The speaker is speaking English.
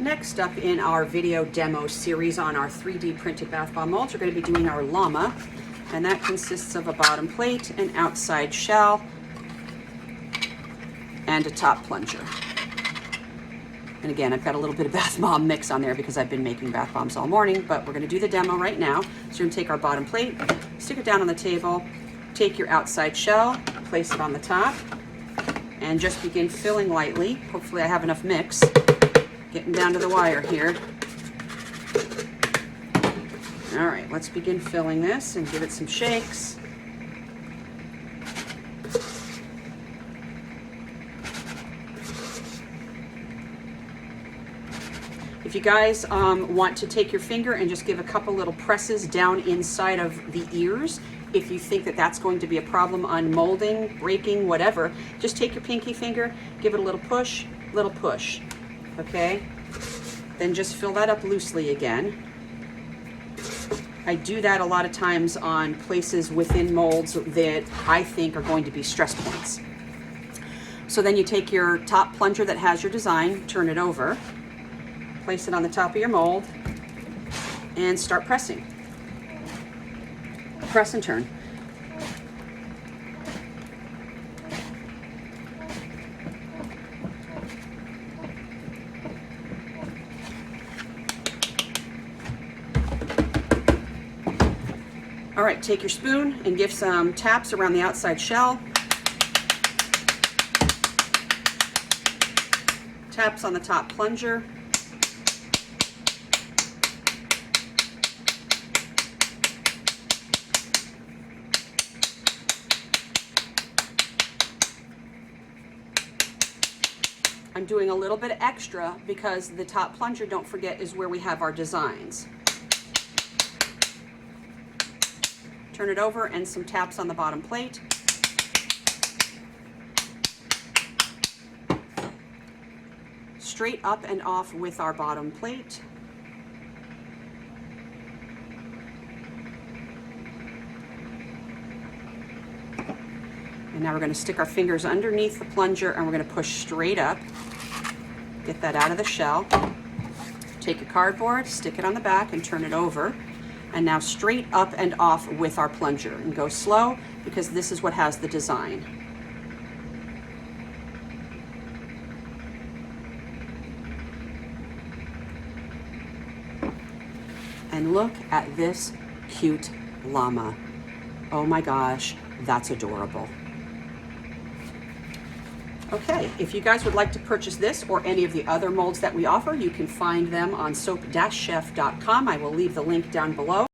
Next up in our video demo series on our 3D printed bath bomb molds, we're going to be doing our Llama, and that consists of a bottom plate, an outside shell, and a top plunger. And again, I've got a little bit of bath bomb mix on there because I've been making bath bombs all morning, but we're going to do the demo right now. So you're going to take our bottom plate, stick it down on the table, take your outside shell, place it on the top, and just begin filling lightly. Hopefully I have enough mix. Getting down to the wire here. All right, let's begin filling this and give it some shakes. If you guys want to take your finger and just give a couple little presses down inside of the ears, if you think that that's going to be a problem on molding, breaking, whatever, just take your pinky finger, give it a little push, okay? Then just fill that up loosely again. I do that a lot of times on places within molds that I think are going to be stress points. So then you take your top plunger that has your design, turn it over, place it on the top of your mold, and start pressing. Press and turn. All right, take your spoon and give some taps around the outside shell. Taps on the top plunger. I'm doing a little bit extra because the top plunger, don't forget, is where we have our designs. Turn it over and some taps on the bottom plate. Straight up and off with our bottom plate. And now we're going to stick our fingers underneath the plunger and we're going to push straight up. Get that out of the shell. Take a cardboard, stick it on the back and turn it over. And now straight up and off with our plunger, and go slow because this is what has the design. And look at this cute llama. Oh my gosh, that's adorable. Okay, if you guys would like to purchase this or any of the other molds that we offer, you can find them on soap-chef.com. I will leave the link down below.